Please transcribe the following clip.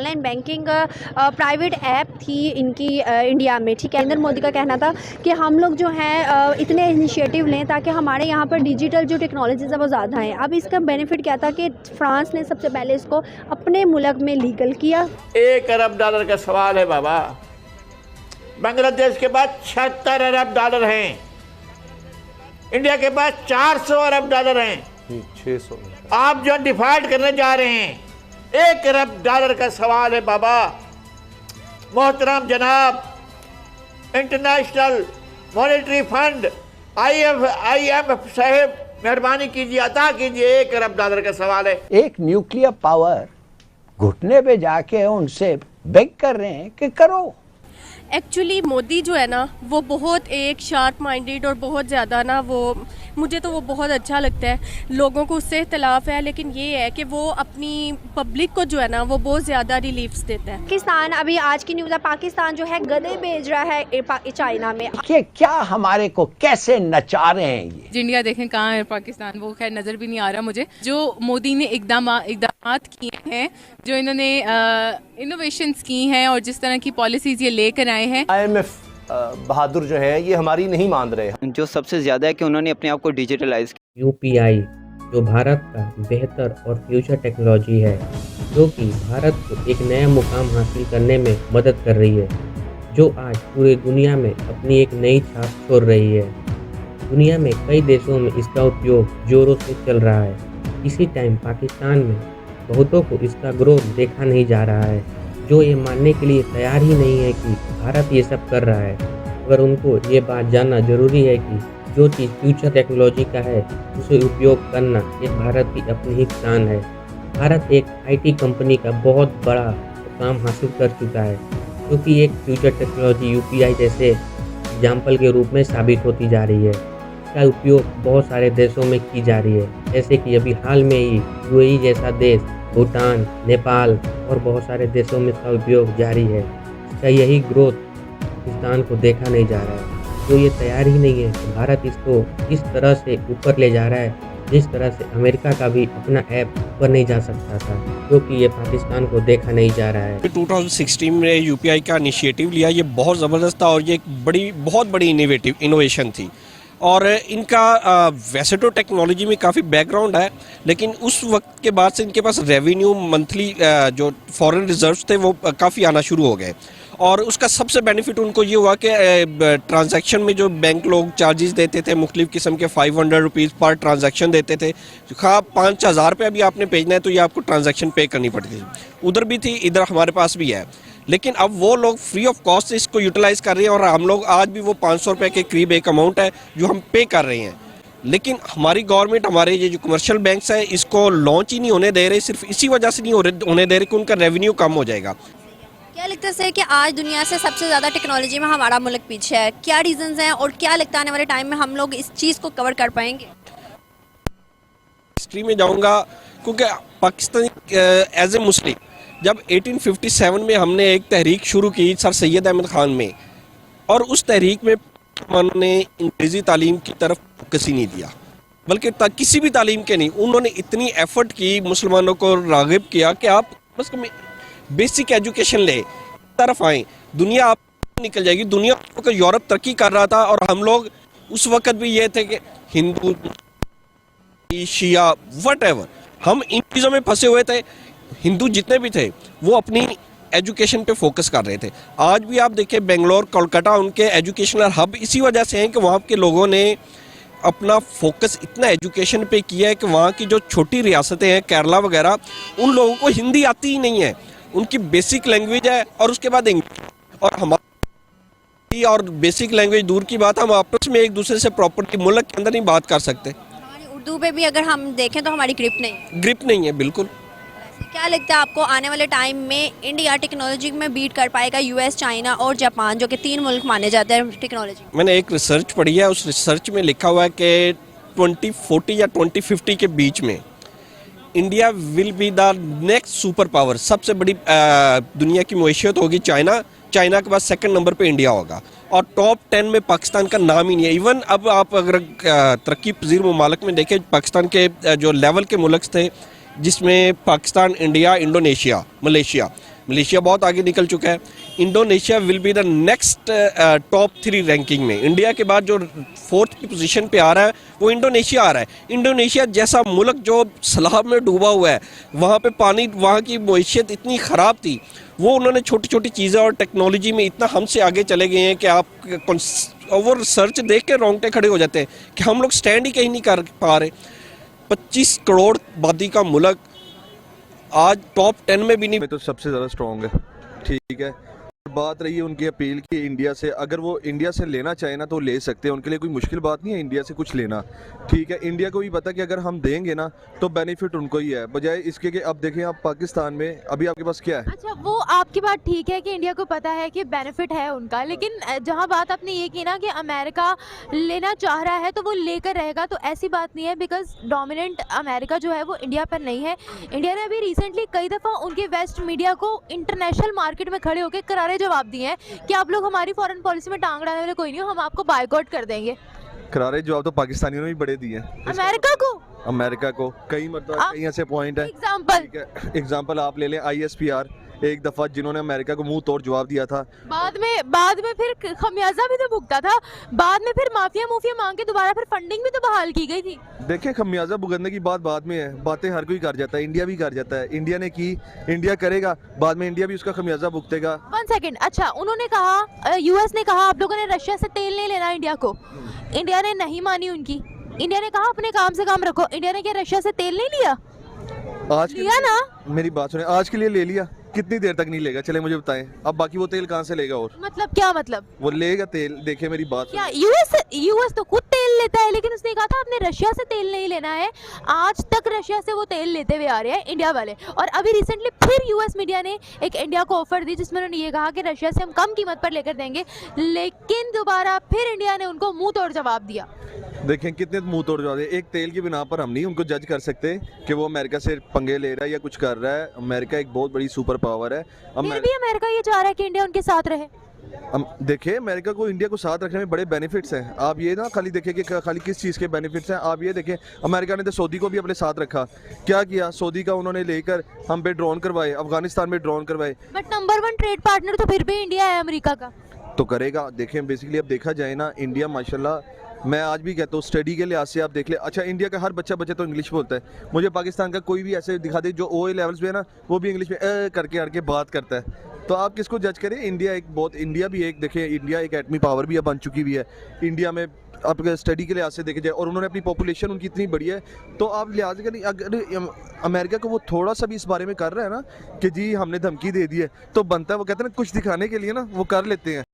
Online banking private app थी इनकी India में, ठीक है। नरेंद्र मोदी का कहना था कि हम लोग जो हैं इतने इनिशिएटिव लें ताकि हमारे यहाँ पर डिजिटल जो टेक्नोलॉजीज़ है वो ज़्यादा हैं। अब इसका बेनिफिट क्या था कि फ्रांस ने सबसे पहले इसको अपने मुल्क में लीगल किया। $1 अरब का सवाल है बाबा। बांग्लादेश के पास $76 अरब हैं, इंडिया के पास $400 अरब हैं, 600। आप जो डिफॉल्ट करने जा रहे हैं, $1 अरब का सवाल है बाबा। मोहतरम जनाब, इंटरनेशनल मॉनेटरी फंड IMF साहब, मेहरबानी कीजिए, अता कीजिए, $1 अरब का सवाल है। एक न्यूक्लियर पावर घुटने पे जाके उनसे बेग कर रहे हैं कि करो। एक्चुअली मोदी जो है ना वो बहुत एक शार्प माइंडेड और बहुत ज़्यादा ना मुझे तो वो बहुत अच्छा लगता है। लोगों को उससे इख्तलाफ है, लेकिन ये है कि वो अपनी पब्लिक को जो है ना वो बहुत ज़्यादा रिलीफ्स देता है। पाकिस्तान, अभी आज की न्यूज़ है, पाकिस्तान जो है गधे भेज रहा है चाइना में। कि क्या हमारे को कैसे नचा रहे हैं ये। इंडिया देखें कहाँ है पाकिस्तान, वो खैर नज़र भी नहीं आ रहा मुझे। जो मोदी ने इकदामात किए हैं, जो इन्होंने इनोवेशंस की हैं और जिस तरह की पॉलिसीज़ ये लेकर आए हैं। IMF बहादुर जो है ये हमारी नहीं मान रहे। जो सबसे ज़्यादा है कि उन्होंने अपने आप को डिजिटलाइज किया। UPI जो भारत का बेहतर और फ्यूचर टेक्नोलॉजी है, जो कि भारत को एक नया मुकाम हासिल करने में मदद कर रही है, जो आज पूरी दुनिया में अपनी एक नई छाप छोड़ रही है। दुनिया में कई देशों में इसका उपयोग जोरों से चल रहा है। इसी टाइम पाकिस्तान में बहुतों को इसका ग्रोथ देखा नहीं जा रहा है, जो ये मानने के लिए तैयार ही नहीं है कि भारत ये सब कर रहा है। मगर उनको ये बात जानना ज़रूरी है कि जो चीज़ फ्यूचर टेक्नोलॉजी का है उसे उपयोग करना एक भारत की अपनी ही शान है। भारत एक IT कंपनी का बहुत बड़ा काम हासिल कर चुका है, जो कि एक फ्यूचर टेक्नोलॉजी UPI जैसे एग्जाम्पल के रूप में साबित होती जा रही है। इसका उपयोग बहुत सारे देशों में की जा रही है, जैसे कि अभी हाल में ही UAE जैसा देश, भूटान, नेपाल और बहुत सारे देशों में इसका उपयोग जारी है। इसका यही ग्रोथ पाकिस्तान को देखा नहीं जा रहा है, जो ये तैयार ही नहीं है कि भारत इसको इस तरह से ऊपर ले जा रहा है, जिस तरह से अमेरिका का भी अपना ऐप ऊपर नहीं जा सकता था, क्योंकि ये पाकिस्तान को देखा नहीं जा रहा है। 2016 में UPI का इनिशिएटिव लिया, ये बहुत ज़बरदस्त था और ये एक बहुत बड़ी इनोवेशन थी। और इनका वैसे तो टेक्नोलॉजी में काफ़ी बैकग्राउंड है, लेकिन उस वक्त के बाद से इनके पास रेवेन्यू मंथली जो फॉरेन रिजर्व्स थे वो काफ़ी आना शुरू हो गए। और उसका सबसे बेनिफिट उनको ये हुआ कि ट्रांजैक्शन में जो बैंक लोग चार्जेस देते थे, मुख्तलिफ़ किस्म के 500 रुपीज़ पर ट्रांजैक्शन देते थे, खा 5,000 रुपये भी आपने भेजना है तो ये आपको ट्रांजैक्शन पे करनी पड़ती थी। उधर भी थी, इधर हमारे पास भी है, लेकिन अब वो लोग फ्री ऑफ कॉस्ट इसको यूटिलाइज़ कर रहे हैं और हम लोग आज भी वो 500 रुपये के करीब एक अमाउंट है जो हम पे कर रहे हैं। लेकिन हमारी गवर्नमेंट, हमारे ये जो कमर्शियल बैंक्स हैं, इसको लॉन्च ही नहीं होने दे रहे। सिर्फ इसी वजह से नहीं होने दे रहे कि उनका रेवेन्यू कम हो जाएगा। क्या लगता है कि आज दुनिया से सबसे ज़्यादा टेक्नोलॉजी में हमारा मुल्क पीछे है? क्या रीजंस हैं और क्या लगता है आने वाले टाइम में हम लोग इस चीज़ को कवर कर पाएंगे? हिस्ट्री में जाऊंगा, क्योंकि पाकिस्तान एज ए मुस्लिम, जब 1857 में हमने एक तहरीक शुरू की सर सैयद अहमद ख़ान में, और उस तहरीक में उन्होंने अंग्रेज़ी तालीम की तरफ फोकस ही नहीं दिया, बल्कि किसी भी तालीम के नहीं। उन्होंने इतनी एफर्ट की, मुसलमानों को राग़िब किया कि आप बस बेसिक एजुकेशन ले, तरफ आएँ, दुनिया आप निकल जाएगी। दुनिया को यूरोप तरक्की कर रहा था और हम लोग उस वक़्त भी ये थे कि हिंदू, शिया, व्हाटएवर, हम इन चीज़ों में फंसे हुए थे। हिंदू जितने भी थे वो अपनी एजुकेशन पे फोकस कर रहे थे। आज भी आप देखें बेंगलोर, कोलकाता, उनके एजुकेशनल हब इसी वजह से हैं कि वहाँ के लोगों ने अपना फोकस इतना एजुकेशन पे किया है कि वहाँ की जो छोटी रियासतें हैं, केरला वगैरह, उन लोगों को हिंदी आती ही नहीं है, उनकी बेसिक लैंग्वेज है और उसके बाद इंग्लिश। और हमारी और बेसिक लैंग्वेज दूर की बात, हम आपस में एक दूसरे से प्रॉपर्ली मुल्क के अंदर नहीं बात कर सकते। हमारी उर्दू पे भी अगर हम देखें तो हमारी ग्रिप नहीं है बिल्कुल। क्या लगता है आपको आने वाले टाइम में इंडिया टेक्नोलॉजी में बीट कर पाएगा US, चाइना और जापान, जो कि 3 मुल्क माने जाते हैं टेक्नोलॉजी? मैंने एक रिसर्च पढ़ी है, उस रिसर्च में लिखा हुआ है कि 2040 या 2050 के बीच में India will be the next super power. सबसे बड़ी दुनिया की मईशत होगी चाइना, चाइना के बाद सेकंड नंबर पे इंडिया होगा और टॉप 10 में पाकिस्तान का नाम ही नहीं है। इवन अब आप अगर तरक्की पजीर ममालिक में देखें, पाकिस्तान के जो लेवल के मुल्क थे जिसमें Pakistan, India, Indonesia, Malaysia Malaysia बहुत आगे निकल चुका है। Indonesia will be the next top 3 ranking में। इंडिया के बाद जो 4th की पोजीशन पे आ रहा है वो इंडोनेशिया आ रहा है। इंडोनेशिया जैसा मुल्क जो सैलाब में डूबा हुआ है, वहाँ पे पानी, वहाँ की मईशत इतनी ख़राब थी, वो उन्होंने छोटी छोटी चीज़ें और टेक्नोलॉजी में इतना हमसे आगे चले गए हैं कि आप वो रिसर्च देख के रोंगटे खड़े हो जाते हैं कि हम लोग स्टैंड ही कहीं नहीं कर पा रहे। 25 करोड़ आबादी का मुल्क आज टॉप 10 में भी नहीं। तो सबसे ज़्यादा स्ट्रॉन्ग है, ठीक है। बात रही है उनकी अपील की इंडिया से, अगर वो इंडिया से लेना चाहे ना तो ले सकते हैं, उनके लिए कोई मुश्किल बात नहीं है इंडिया से कुछ लेना, ठीक है। इंडिया को भी पता कि अगर हम देंगे ना तो बेनिफिट उनको ही है, बजाय इसके कि अब देखें आप पाकिस्तान में अभी आपके पास क्या है। अच्छा, वो आपकी बात ठीक है कि इंडिया को पता है कि बेनिफिट है उनका, लेकिन जहाँ बात आपने ये की ना कि अमेरिका लेना चाह रहा है तो वो लेकर रहेगा, तो ऐसी बात नहीं है, बिकॉज डोमिनेंट अमेरिका जो है वो इंडिया पर नहीं है। इंडिया ने अभी रिसेंटली कई दफ़ा उनके वेस्ट मीडिया को इंटरनेशनल मार्केट में खड़े होकर करारे जवाब दिए हैं कि आप लोग हमारी फॉरेन पॉलिसी में टांग डालने वाले कोई नहीं हो, हम आपको बायकॉट कर देंगे। करारे जवाब तो पाकिस्तानियों ने भी बड़े दिए हैं अमेरिका को कई मतलब कई ऐसे पॉइंट है। एग्जांपल आप ले लें ISPR, एक दफ़ा जिन्होंने अमेरिका को मुंह तोड़ जवाब दिया था, बाद में फिर खमियाजा भी तो भुगता था, बाद में फिर माफिया मांग के दोबारा फिर फंडिंग भी तो बहाल की गई थी। देखिए, खमियाजा भुगतने की बात बाद में है, बातें हर कोई कर जाता है, इंडिया भी कर जाता है। इंडिया ने की, इंडिया करेगा, बाद में इंडिया भी उसका खमियाजा भुगतेगा। 1 सेकंड, अच्छा, उन्होंने कहा, US ने कहा आप लोगों ने रशिया से तेल नहीं लेना इंडिया को, इंडिया ने नहीं मानी उनकी। इंडिया ने कहा अपने काम से काम रखो, इंडिया ने क्या रशिया से तेल नहीं लिया? आज लिया ना, मेरी बात सुने, आज के लिए ले लिया, कितनी देर तक नहीं लेगा, चले मुझे बताएं। अब बाकी वो तेल कहाँ से लेगा, और मतलब क्या मतलब वो लेगा तेल? देखिए मेरी बात, क्या यूएस तो खुद तेल लेता है, लेकिन उसने कहा था आपने रशिया से तेल नहीं लेना है। आज तक रशिया से वो तेल लेते हुए आ रहे हैं इंडिया वाले, और अभी रिसेंटली फिर यूएस मीडिया ने एक इंडिया को ऑफर दी जिसमें उन्होंने ये कहा कि रशिया से हम कम कीमत पर लेकर देंगे, लेकिन दोबारा फिर इंडिया ने उनको मुंह तोड़ जवाब दिया। देखें कितने मुंह तोड़ जवाब, एक तेल की बिना पर हम नहीं उनको जज कर सकते कि वो अमेरिका से पंगे ले रहा है या कुछ कर रहा है। अमेरिका एक बहुत बड़ी सुपर पावर है। फिर भी अमेरिका ये चाह रहा है कि इंडिया उनके साथ रहे। देखिए, अमेरिका को इंडिया को साथ रखने में बड़े बेनिफिट्स हैं। आप ये ना खाली देखें कि खाली किस चीज़ के बेनिफिट्स हैं, आप ये देखें अमेरिका ने तो सऊदी को भी अपने साथ रखा, क्या किया, सऊदी का उन्होंने लेकर हम पे ड्रोन करवाए, अफगानिस्तान में ड्रोन करवाए। बट नंबर 1 ट्रेड पार्टनर तो फिर भी इंडिया है अमेरिका का, तो करेगा। देखें बेसिकली अब देखा जाए ना, इंडिया माशाल्लाह, मैं आज भी कहता हूँ स्टडी के लिहाज से आप देख ले, अच्छा इंडिया का हर बच्चा तो इंग्लिश बोलता है, मुझे पाकिस्तान का कोई भी ऐसे दिखा दे जो OA लेवल्स पे है ना, वो भी इंग्लिश में करके बात करता है, तो आप किसको जज करें? इंडिया भी एक देखें, इंडिया एक एटमी पावर भी बन चुकी हुई है। इंडिया में आप स्टडी के लिहाज से देखे जाए, और उन्होंने अपनी पॉपुलेशन उनकी इतनी बड़ी है, तो आप लिहाज करें अगर अमेरिका को वो थोड़ा सा भी इस बारे में कर रहा है ना कि जी हमने धमकी दे दी है, तो बनता है, वो कहते हैं ना कुछ दिखाने के लिए ना वो कर लेते हैं।